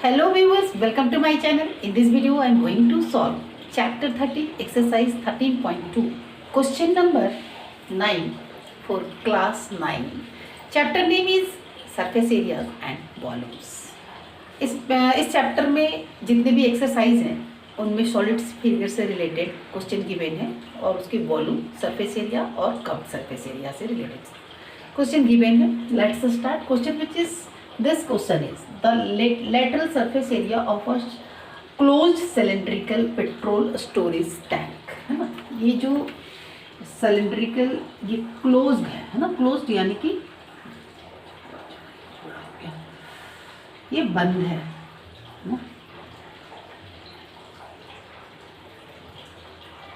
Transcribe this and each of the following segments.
Hello viewers, welcome to my channel. In this video I am going to solve chapter 30 exercise 13.2 question number 9 for class 9. Chapter name is surface areas and volumes. इस chapter में जितने भी exercise हैं उनमें solids figure से related question given है और उसके वॉल्यूम सरफेस एरिया और कर्व्ड सरफेस एरिया से रिलेटेड क्वेश्चन गिवन है. Let's start. Question which is this question is the lateral surface area of a closed cylindrical petrol storage tank. है ना, ये जो cylindrical ये closed है ना, closed यानी कि ये बंद है ना.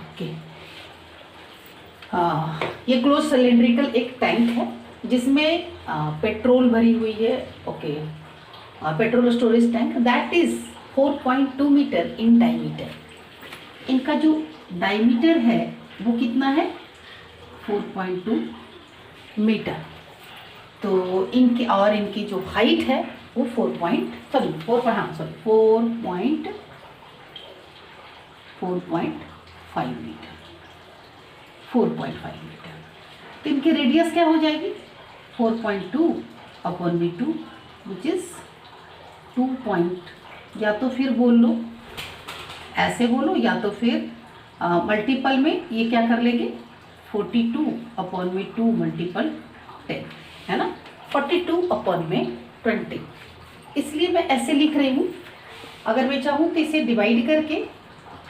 ओके, हाँ, ये क्लोज सिलेंड्रिकल एक टैंक है जिसमें पेट्रोल भरी हुई है. Okay, petrol storage tank that is 4.2 metre in diameter. इनका जो डायमीटर है वो कितना है, 4.2 मीटर. तो इनकी जो हाइट है वो 4.5 मीटर. 4.5 मीटर. तो इनकी रेडियस क्या हो जाएगी, 4.2 अपॉन में 2 विच इज 2 पॉइंट. या तो फिर बोल लो ऐसे बोलो, या तो फिर मल्टीपल में ये क्या कर लेंगे, 42 अपॉन में 2 मल्टीपल 10 है ना, 42 अपॉन में 20. इसलिए मैं ऐसे लिख रही हूँ. अगर मैं चाहूँ तो इसे डिवाइड करके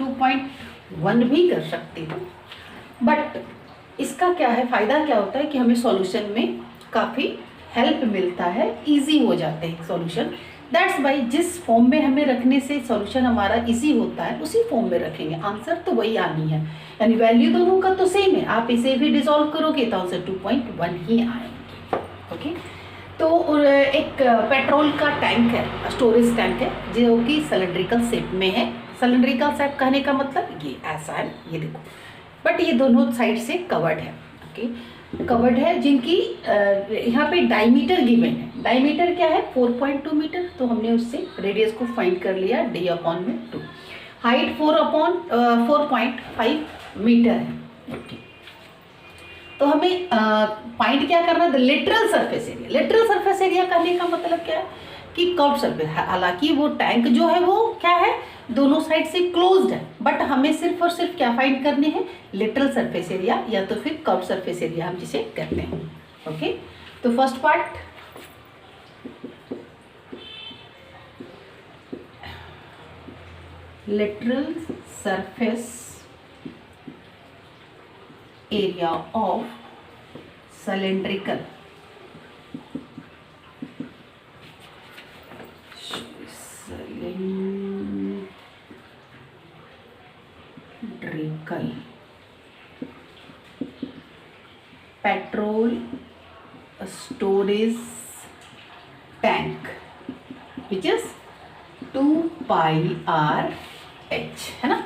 2.1 भी कर सकती हूँ. बट इसका क्या है, फ़ायदा क्या होता है कि हमें सॉल्यूशन में काफ़ी हेल्प मिलता है, इजी हो जाते हैं सॉल्यूशन. दैट्स वाई जिस फॉर्म में हमें रखने से सॉल्यूशन हमारा इजी होता है उसी फॉर्म में रखेंगे. आंसर तो वही आनी है, यानी वैल्यू दोनों का तो सेम है. आप इसे भी डिसॉल्व करोगे तो आंसर 2.1 ही आएंगे. ओके, तो एक पेट्रोल का टैंक है, स्टोरेज टैंक है जो कि सिलेंड्रिकल शेप में है. सिलेंड्रिकल शेप कहने का मतलब ये ऐसा है, ये देखो, बट ये दोनों साइड से कवर्ड है. ओके, कवर्ड है जिनकी यहाँ पे डायमीटर गिवन है. डायमीटर क्या है, 4.2 मीटर. तो हमने उससे रेडियस को फाइंड कर लिया, d अपॉन में 2. हाइट 4.5 मीटर है. ओके, तो हमें फाइंड क्या करना है, lateral surface area. Lateral surface area करने का मतलब क्या है कि कर्व्ड सरफेस. हालांकि वो टैंक जो है वो क्या है, दोनों साइड से क्लोज्ड है, बट हमें सिर्फ और सिर्फ क्या फाइंड करने हैं, लेटरल सरफेस एरिया या तो फिर कर्व्ड सरफेस एरिया हम जिसे कहते हैं. ओके, तो first part lateral surface area of cylindrical petrol storage tank which is 2πRh है ना.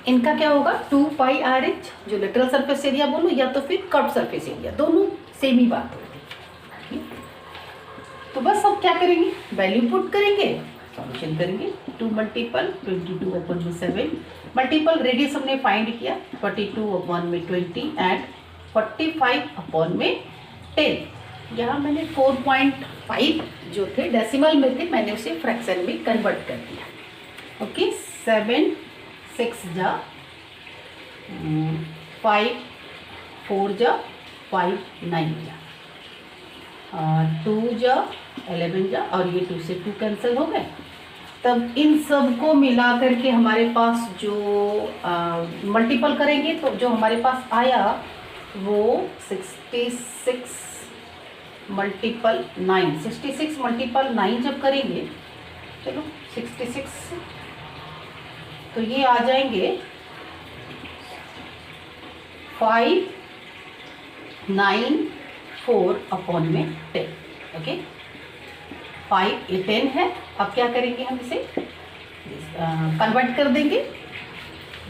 इनका क्या होगा, 2πRh, जो लेटरल सरफेस एरिया बोलो या तो फिर कर्व्ड सरफेस एरिया, दोनों सेम ही बात होगी. तो बस अब क्या करेंगे, वैल्यू पुट करेंगे, सॉल्यूशन करेंगे. 2 मल्टीपल 22 अपॉन में 7 मल्टीपल रेडियस हमने फाइंड किया, 42 अपॉन में 20 एंड 45 अपॉन में 10. यहाँ मैंने 4.5 जो थे डेसिमल में थे, मैंने उसे फ्रैक्शन में कन्वर्ट कर दिया. ओके, 7 6 जा 5 4 जा 5 9 जा 2 जा 11 जा, और ये 2 से 2 कैंसिल हो गए. तब इन सब को मिला करके हमारे पास जो मल्टीपल करेंगे तो जो हमारे पास आया वो 66 मल्टीपल 9. 66 मल्टीपल 9 जब करेंगे, चलो 66, तो ये आ जाएंगे 594 अपॉन में 10. ओके, 5 ये 10 है. अब क्या करेंगे, हम इसे कन्वर्ट कर देंगे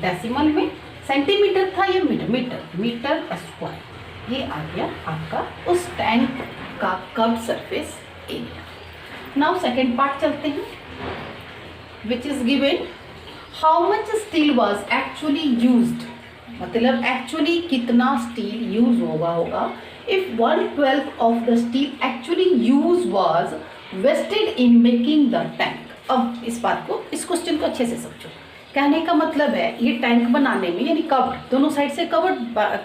डेसिमल में. सेंटीमीटर था ये मीटर स्क्वायर. ये आ गया आपका उस टैंक का curved surface area. Now second part चलते हैं. Which is given how much steel was actually used, मतलब एक्चुअली कितना स्टील यूज होगा if 1/12 of the steel actually use was wasted in making the tank. अब इस बात को, इस क्वेश्चन को अच्छे से समझो। कहने का मतलब है ये टैंक बनाने में, यानी कवर्ड, दोनों साइड से कवर्ड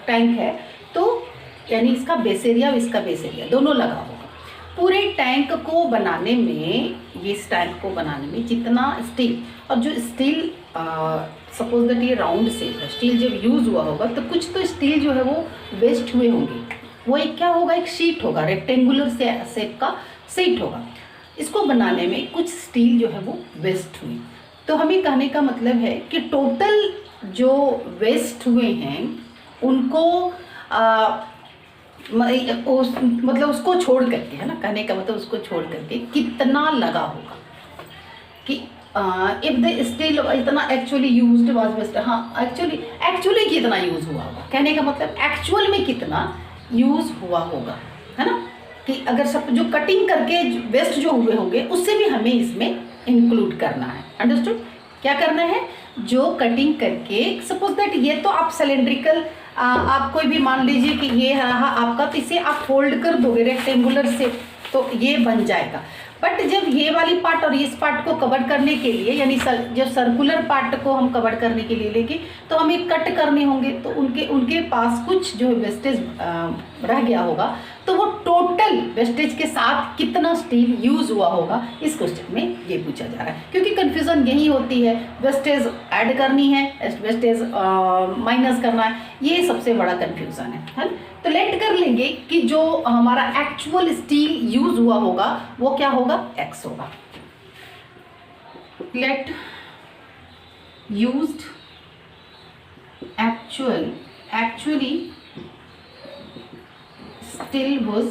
टैंक है, तो यानी इसका बेस एरिया और इसका बेस एरिया दोनों लगा होगा। पूरे टैंक को बनाने में, ये इस टैंक को बनाने में जितना स्टील, और जो स्टील सपोज दैट ये राउंड शेप है, स्टील जब यूज़ हुआ होगा तो कुछ तो स्टील जो है वो वेस्ट हुए होंगे। वो एक क्या होगा, एक शीट होगा, रेक्टेंगुलर शेप का शीट होगा। इसको बनाने में कुछ स्टील जो है वो वेस्ट हुई। तो हमें कहने का मतलब है कि टोटल जो वेस्ट हुए हैं उनको मतलब उसको छोड़ करके, है ना, कहने का मतलब उसको छोड़ करके कितना लगा होगा कि इफ द स्टील इतना एक्चुअली यूज्ड वाज वेस्ट। हाँ, एक्चुअली कितना यूज हुआ होगा, कहने का मतलब एक्चुअल में कितना यूज हुआ होगा, है ना, कि अगर सब जो कटिंग करके वेस्ट जो हुए होंगे उससे भी हमें इसमें इंक्लूड करना है। अंडरस्टूड? क्या करना है, जो कटिंग करके, सपोज दैट ये तो आप सिलेंड्रिकल, आप कोई भी मान लीजिए कि ये रहा आपका, तो इसे आप फोल्ड कर दोगे रेक्टेंगुलर से तो ये बन जाएगा। बट जब ये वाली पार्ट और इस पार्ट को कवर करने के लिए, यानी जो सर्कुलर पार्ट को हम कवर करने के लिए लेके, तो हमें कट करने होंगे, तो उनके पास कुछ जो वेस्टेज रह गया होगा, तो वो टोटल वेस्टेज के साथ कितना स्टील यूज हुआ होगा, इस क्वेश्चन में ये पूछा जा रहा है। क्योंकि कंफ्यूजन यही होती है, वेस्टेज ऐड करनी है, वेस्टेज माइनस करना है, ये सबसे बड़ा कंफ्यूजन है। तो लेट कर लेंगे कि जो हमारा एक्चुअल स्टील यूज हुआ होगा वो क्या होगा, x होगा। Let used actually steel was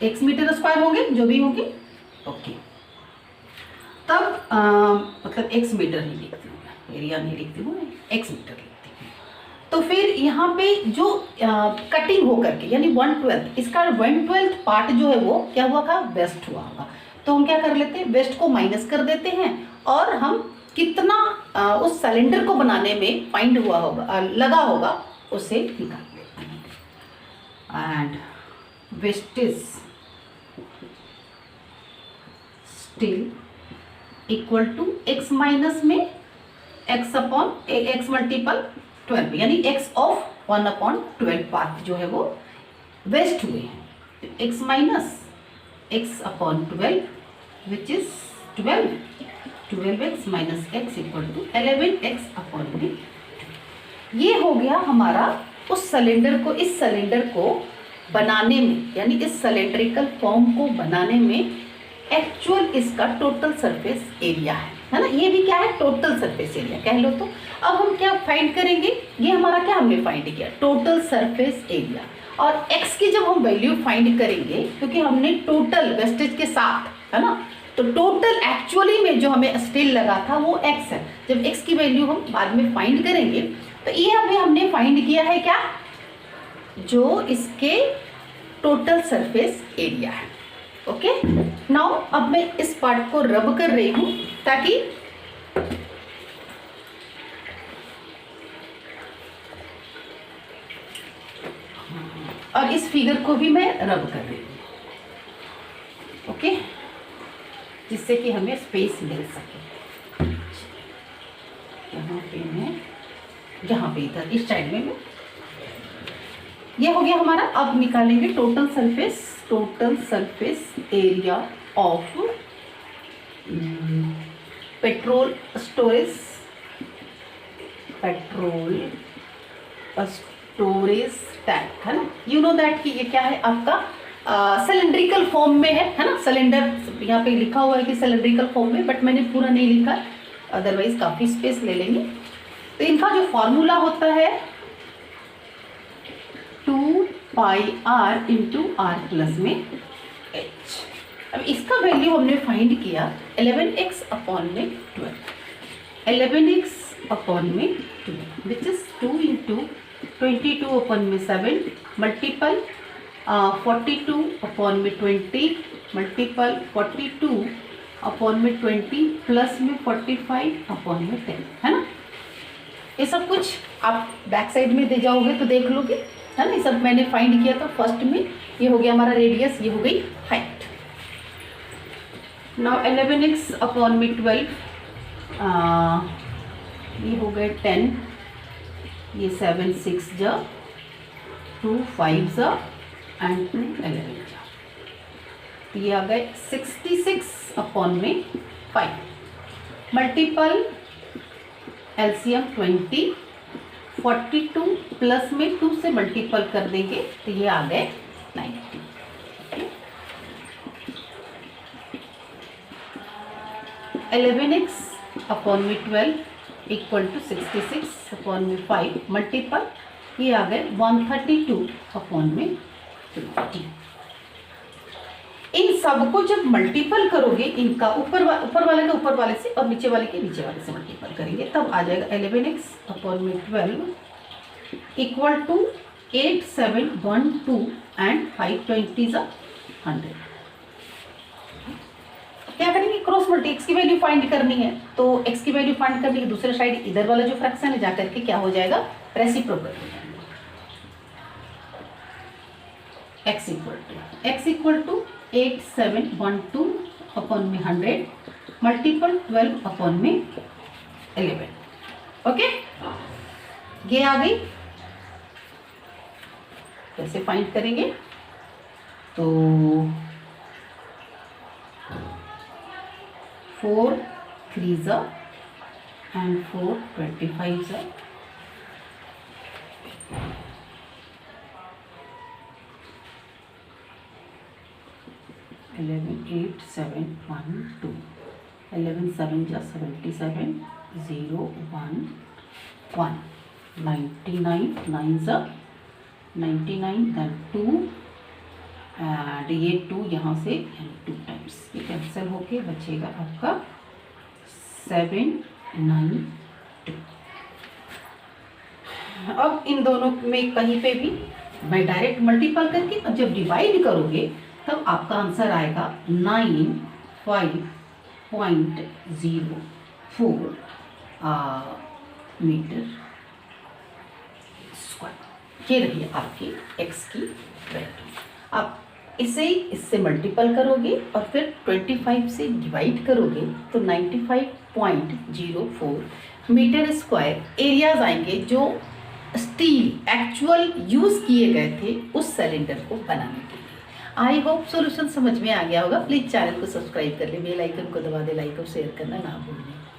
x metre square होंगे, जो भी होंगे, ओके। तब मतलब x मीटर ही लिखती हूँ, एरिया नहीं लिखती हूँ, x मीटर लिखती हूँ। तो फिर यहाँ पे जो कटिंग हो करके, यानी 1/12, इसका 1/12 पार्ट जो है वो क्या हुआ था, वेस्ट हुआ होगा। तो हम क्या कर लेते हैं, वेस्ट को माइनस कर देते हैं और हम कितना उस सिलेंडर को बनाने में फाइंड हुआ होगा, लगा होगा, उसे निकाल लेते हैं। And wastage steel equal to x minus में x अपॉन x मल्टीपल 12, यानी x ऑफ 1/12 पार्ट जो है वो वेस्ट हुए हैं। तो x minus x upon 12 which is 12x minus x equal to 11x upon में। ये हो गया हमारा उस सिलेंडर को, इस सिलेंडर को बनाने में, यानी इस सिलेंड्रिकल फॉर्म को बनाने में एक्चुअल इसका टोटल सरफेस एरिया है ना। ये भी क्या है, टोटल सरफेस एरिया कह लो। तो अब हम क्या फाइंड करेंगे, ये हमारा क्या हमने फाइंड किया, टोटल सरफेस एरिया। और x की जब हम वैल्यू फाइंड करेंगे, क्योंकि हमने टोटल वेस्टेज के साथ, है ना, तो टोटल एक्चुअली में जो हमें स्टील लगा था वो x है। जब x की वैल्यू हम बाद में फाइंड करेंगे, तो ये अभी हमने फाइंड किया है क्या, जो इसके टोटल सरफेस एरिया है। ओके, नाउ अब मैं इस पार्ट को रब कर रही हूं ताकि और इस फिगर को भी मैं रब कर रही हूं, ओके, जिससे कि हमें स्पेस मिल सके। यहाँ पे मैं, यहाँ पे इधर इस साइड में ये हो गया हमारा। अब निकालेंगे total surface area of petrol storage tank, है ना। यू नो दैट कि ये क्या है आपका सिलेंड्रिकल फॉर्म में है ना। सिलेंडर यहाँ पे लिखा हुआ है कि सिलेंड्रिकल फॉर्म में, बट मैंने पूरा नहीं लिखा, अदरवाइज काफ़ी स्पेस ले लेंगे। तो इनका जो फॉर्मूला होता है 2πr इंटू r प्लस में h। अब इसका वैल्यू हमने फाइंड किया 11x अपॉन में 12, 11x अपॉन में 12 विच इज 2 इंटू 22 अपॉन में 7 मल्टीपल 42 अपॉन में 20 मल्टीपल 42 अपॉन में 20 प्लस में 45 अपॉन में 10, है ना। ये सब कुछ आप बैक साइड में दे जाओगे तो देख लोगे, है ना। ये सब मैंने फाइंड किया था फर्स्ट में। ये हो गया हमारा रेडियस, ये हो गई हाइट। नाउ 11x अपॉन में 12, ये हो गए 10, ये 7 6 जा 2 5 जा एंड 2 11 जा, तो ये आ गए 66 अपॉन में 5 मल्टीपल एलसीएम 20, 42 प्लस में 2 से मल्टीपल कर देंगे तो ये आ गए 90। 11x अपॉन में 12 इक्वल टू 66 अपॉन में 5 मल्टीपल, ये आ गए 132 अपॉन में 50। इन सबको जब मल्टीपल करोगे, इनका ऊपर वाले का ऊपर वाले से और नीचे वाले के नीचे वाले से मल्टीपल करेंगे, तब आ जाएगा 11x अपॉन में 12 इक्वल टू 8712 एंड 520 100। क्या करेंगे, क्रॉस मल्टी, x की वैल्यू फाइंड करनी है, तो x की वैल्यू फाइंड करने की दूसरे साइड इधर वाला जो फ्रैक्शन है जाकर के क्या हो जाएगा, रेसिप्रोकल हो जाएगा। x इक्वल टू 8712 अपॉन में 100 मल्टीपल 12 अपॉन में 11। ओके, ये आ गई। कैसे फाइंड करेंगे, तो 4 3 एंड 4 25 11 8 7 1 2 11 7 जा 77 0 1 1 99 9 जा 99 दैन 2 एंड ये 2 यहाँ से 2 टाइम्स ये कैंसिल होके बचेगा आपका 7 9 2। अब इन दोनों में कहीं पे भी मैं डायरेक्ट मल्टीपल करके, अब जब डिवाइड करोगे तब आपका आंसर आएगा 95.04 मीटर स्क्वायर। ये रही आपकी x की वैल्यू। आप इसे इससे मल्टीपल करोगे और फिर 25 से डिवाइड करोगे तो 95.04 मीटर स्क्वायर एरियाज आएंगे जो स्टील एक्चुअल यूज़ किए गए थे उस सिलेंडर को बनाने के लिए। आई होप सॉल्यूशन समझ में आ गया होगा। प्लीज़ चैनल को सब्सक्राइब कर ले, बेल आइकन को दबा दे, लाइक और शेयर करना ना भूलें।